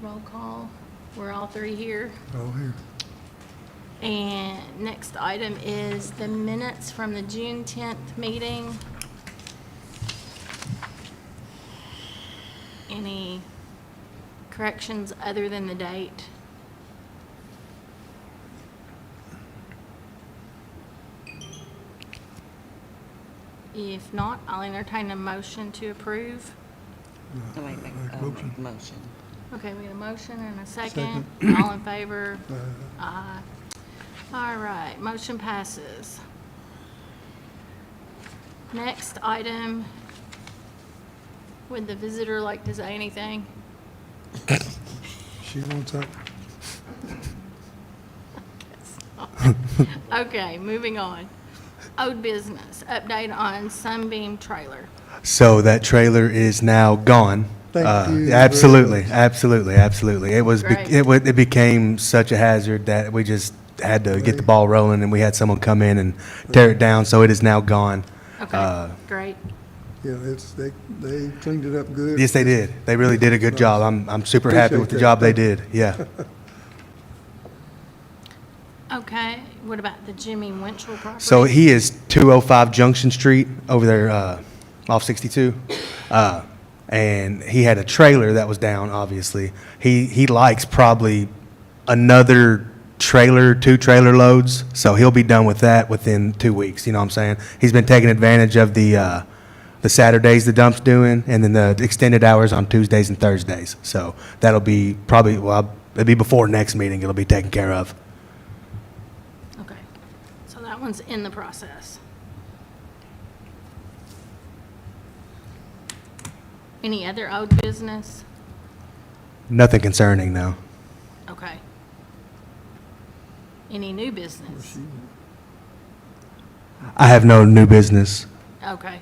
Roll call. We're all three here. All here. And next item is the minutes from the June 10th meeting. Any corrections other than the date? If not, I'll entertain a motion to approve. I make motion. Okay, we got a motion and a Second. second. All in favor? Aye. All right, motion passes. Next item, would the visitor like to say anything? She wants that. Okay, moving on. Old business, update on Sunbeam trailer. So that trailer is now gone. Thank you very Absolutely, much. absolutely. It was, Great. it became such a hazard that we just had to get the ball rolling, and we had someone come in and tear it down, so it is now gone. Okay, great. Yeah, they cleaned it up good. Yes, they did. They really did a good job. I'm super happy with the job they did, yeah. Okay, what about the Jimmy Winchell property? So he is 205 Junction Street over there off 62. And he had a trailer that was down, obviously. He likes probably another trailer, 2 trailer loads. So he'll be done with that within 2 weeks, you know what I'm saying? He's been taking advantage of the Saturdays the dump's doing, and then the extended hours on Tuesdays and Thursdays. So that'll be probably, well, it'll be before next meeting, it'll be taken care of. Okay, so that one's in the process. Any other old business? Nothing concerning, though. Okay. Any new business? I have no new business. Okay.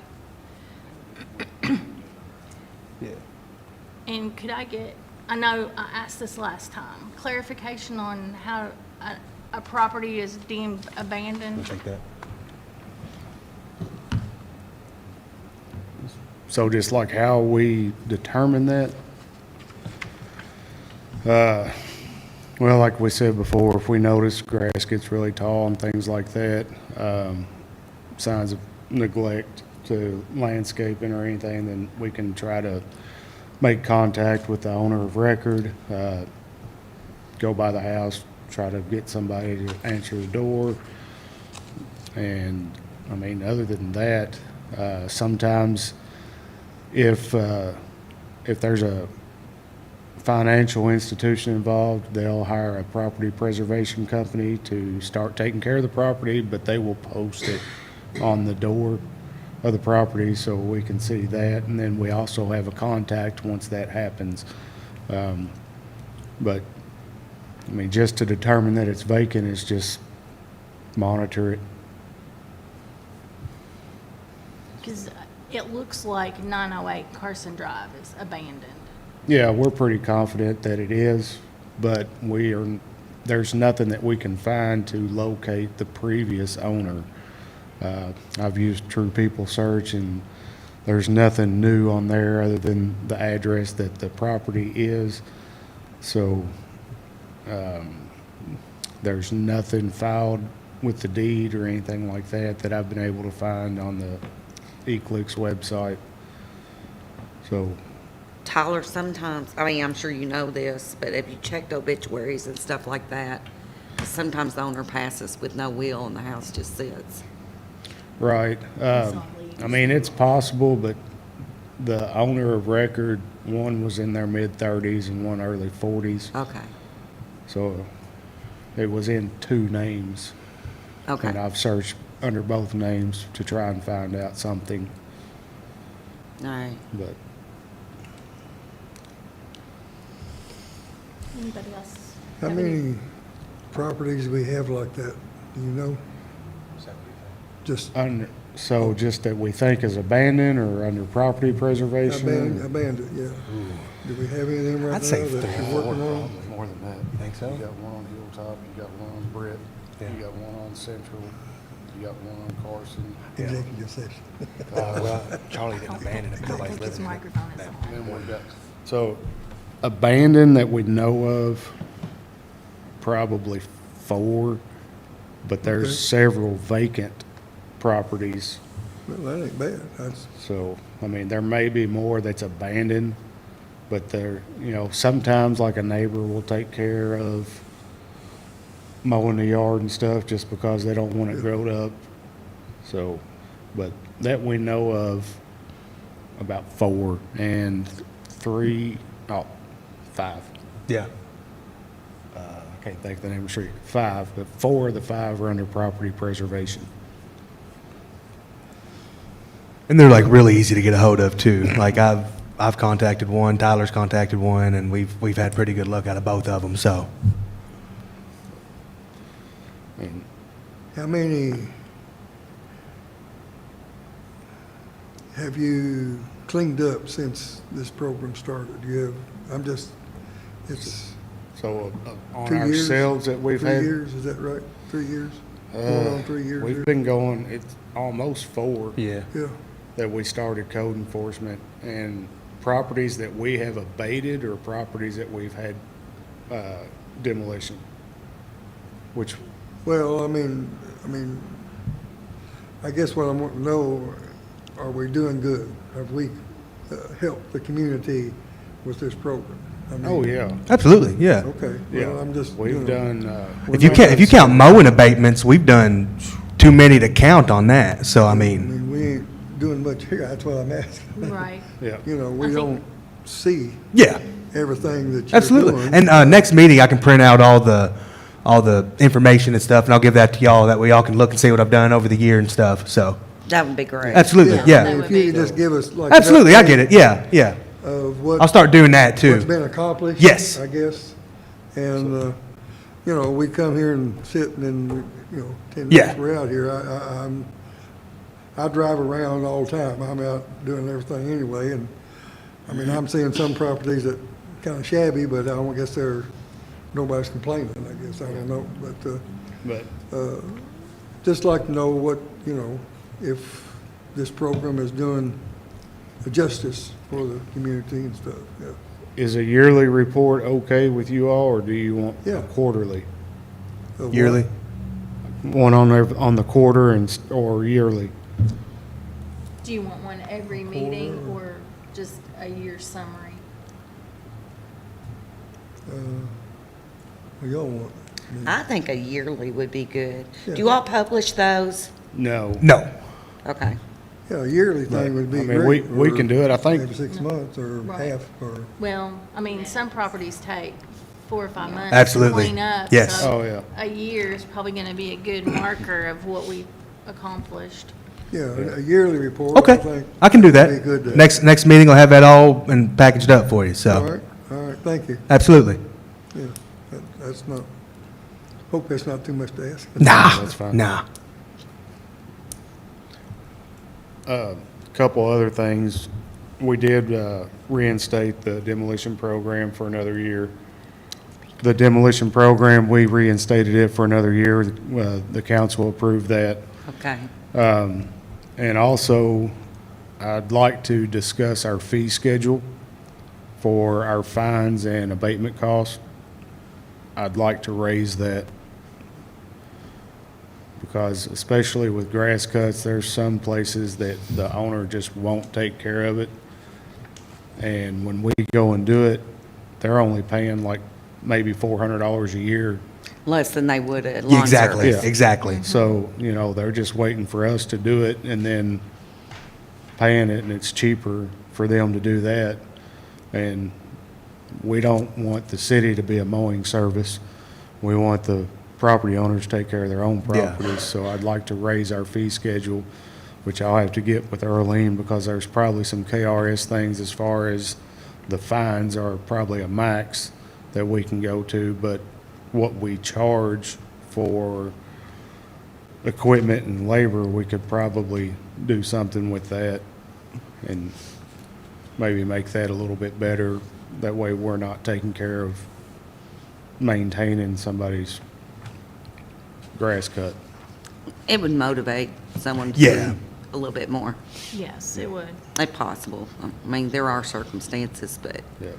And could I get, I know I asked this last time, clarification on how a property is deemed abandoned? Take that. So just like how we determine that? Well, like we said before, if we notice grass gets really tall and things like that, signs of neglect to landscaping or anything, then we can try to make contact with the owner of record, go by the house, try to get somebody to answer the door. And, I mean, other than that, sometimes if there's a financial institution involved, they'll hire a property preservation company to start taking care of the property, but they will post it on the door of the property so we can see that. And then we also have a contact once that happens. But, I mean, just to determine that it's vacant is just monitor it. Because it looks like 908 Carson Drive is abandoned. Yeah, we're pretty confident that it is, but there's nothing that we can find to locate the previous owner. I've used True People Search, and there's nothing new on there other than the address that the property is. So there's nothing filed with the deed or anything like that I've been able to find on the Eclipse website. So Tyler, sometimes, I mean, I'm sure you know this, but have you checked obituaries and stuff like that? 'Cause sometimes the owner passes with no will and the house just sits. right. I mean, it's possible, but the owner of record, one was in their mid-30s and one early 40s. Okay, So it was in 2 names. And okay. I've searched under both names to try and find out something, All right. but Anybody else? How have any- many properties we have like that, do you know? Just so just that we think is abandoned or under property preservation? abandoned, yeah. Do we have any of them right now I'd say that you're working on? More than that. You think so? You got one on Hilltop, you got one on Britt, Yeah. you got one on Central, you got one on Carson. Yeah. Executive session. Well, Charlie didn't Don't abandon it, think nobody's his living in it. microphone is on. And then we got, so abandoned that we know of, probably 4, but there's Okay. several vacant properties. Well, that ain't bad. That's, So, I mean, there may be more that's abandoned, but there, sometimes like a neighbor will take care of mowing the yard and stuff just because they don't want it growed up. So, but that we know of, about 4 and 5. Yeah. I can't think of the name of the street. 5, but 4 of the 5 are under property preservation. And they're like really easy to get a hold of too. Like I've contacted one, Tyler's contacted one, and we've had pretty good luck out of both of them. So And how many have you cleaned up since this program started? It's so on 2 years? ourselves that we've 3 had. years, is that right? 3 years? Going on 3 years We've here? been going, it's almost 4 yeah. Yeah, that we started code enforcement, and properties that we have abated or properties that we've had demolition, which, well, I guess what I want to know, are we doing good? Have we helped the community with this program? I mean, oh, yeah, Absolutely. Yeah. Okay, yeah. well, I'm just. We've done, If you count mowing abatements, we've done too many to count on that. So I mean, we ain't doing much here, that's what I'm asking. Right. yeah. You know, I we think- don't see yeah, everything that you're absolutely. doing. And next meeting, I can print out all the information and stuff, and I'll give that to y'all. That way, y'all can look and see what I've done over the year and stuff. So That would be great. absolutely, Yeah. yeah, That If would you be- could just give us like. an absolutely. I update get it. Yeah, yeah. Of I'll what, start doing that what's too. been accomplished. Yes. I guess. And, we come here and sit and then, 10 Yeah. minutes we're out here. I drive around all the time. I'm out doing everything anyway. And, I'm seeing some properties that kind of shabby, but I don't guess nobody's complaining, I guess. I don't know. But, But just like to know what, if this program is doing justice for the community and stuff, yeah. is a yearly report okay with you all, or do you want Yeah. a quarterly? Of what- Yearly. One on the quarter or yearly? Do you want one every meeting or just a year summary? What y'all want? I think a yearly would be good. Yeah. Do you all publish those? No. No. Okay. Yeah, a yearly thing would be I mean, great. we or can do it, I think. Maybe 6 months or Right. half, or, Well, some properties take 4 or 5 months Absolutely. to clean up. Yes. so Oh, yeah. A year is probably going to be a good marker of what we've accomplished. yeah, a yearly report. Okay, think I can do would be that. good to- Next meeting, I'll have that all and packaged up for you. All So right, thank you. absolutely. Yeah, that's not, hope that's not too much to ask. Nah. That's fine. Nah. Couple other things. We did reinstate the demolition program for another year. The demolition program, we reinstated it for another year. The council approved that. Okay. And also, I'd like to discuss our fee schedule for our fines and abatement costs. I'd like to raise that, because especially with grass cuts, there's some places that the owner just won't take care of it. And when we go and do it, they're only paying like maybe $400 a year. Less than they would at lawn Exactly. service. Yeah. Exactly. So, they're just waiting for us to do it and then paying it, and it's cheaper for them to do that. And we don't want the city to be a mowing service. We want the property owners to take care of their own Yeah. properties. So I'd like to raise our fee schedule, which I'll have to get with Earlene, because there's probably some KRS things as far as the fines are probably a max that we can go to, but what we charge for equipment and labor, we could probably do something with that and maybe make that a little bit better. That way we're not taking care of maintaining somebody's grass cut. It would motivate someone to Yeah. do a little bit more, Yes, it would. if possible. I mean, there are circumstances, but Yeah.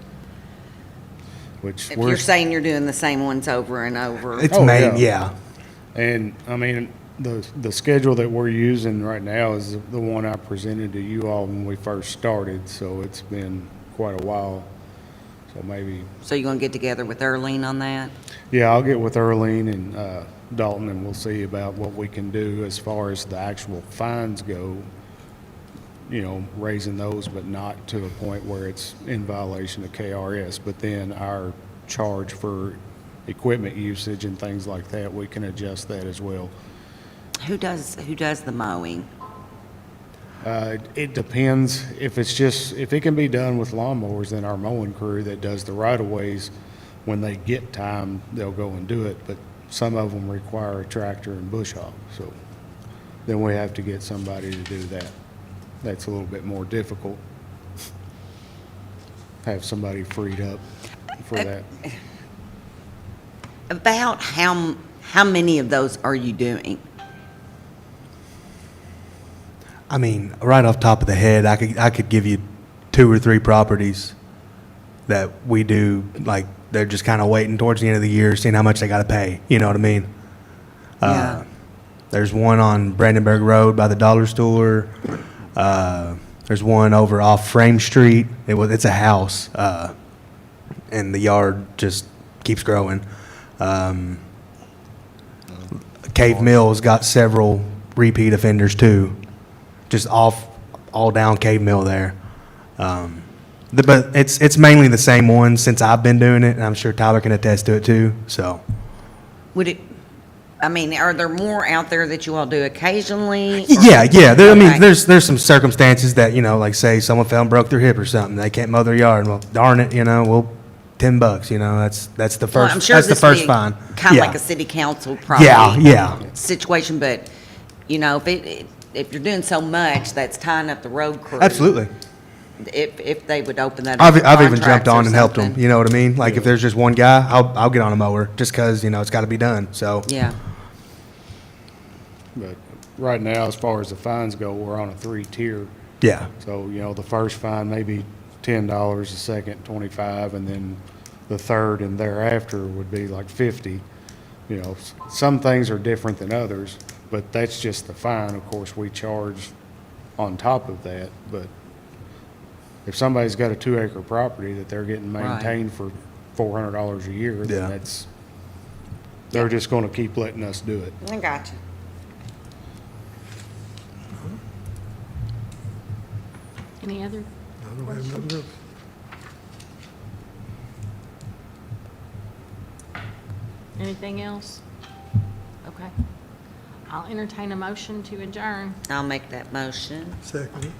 which If we're. you're saying you're doing the same ones over and over. It's Oh, main, yeah. yeah. And, I mean, the schedule that we're using right now is the one I presented to you all when we first started, so it's been quite a while. So maybe, So you're gonna get together with Earlene on that? yeah, I'll get with Earlene and Dalton, and we'll see about what we can do as far as the actual fines go, you know, raising those, but not to a point where it's in violation of KRS. But then our charge for equipment usage and things like that, we can adjust that as well. Who does the mowing? It depends. If it can be done with lawnmowers, then our mowing crew that does the right-of-ways, when they get time, they'll go and do it. But some of them require a tractor and bush hog, so then we have to get somebody to do that. That's a little bit more difficult. Have somebody freed up for that. About how many of those are you doing? I mean, right off the top of the head, I could give you 2 or 3 properties that we do, like, they're just kind of waiting towards the end of the year, seeing how much they got to pay. You know what I mean? Yeah. There's one on Brandenburg Road by the dollar store. There's one over off Frame Street. It's a house, and the yard just keeps growing. Cave Mill's got several repeat offenders too, just all down Cave Mill there. But it's mainly the same ones since I've been doing it, and I'm sure Tyler can attest to it too. So. Would it, I mean, are there more out there that you all do occasionally? or- Yeah. I mean, Okay. there's some circumstances that, you know, like say someone fell and broke their hip or something. They can't mow their yard. Well, darn it, you know, well, $10, you know, that's the Well, I'm first, sure that's the this would first be fine. kind of Yeah. like a city council probably. Yeah. Situation, but, you know, if you're doing so much, that's tying up the road crew. Absolutely. If they would open that up for I've even jumped contracts or on and helped them. something. You know what I mean? Like if there's just one guy, I'll get on a mower just because, you know, it's got to be done. So. Yeah, But right now, as far as the fines go, we're on a 3-tier. Yeah. So, you know, the first fine may be $10, the second 25, and then the third and thereafter would be like 50. You know, some things are different than others, but that's just the fine. Of course, we charge on top of that, but if somebody's got a 2-acre property that they're getting Right. maintained for $400 a year, Yeah. then they're just gonna keep letting us do it. I got you. Any other? I don't have nothing else. Anything else? Okay. I'll entertain a motion to adjourn. I'll make that motion. Second.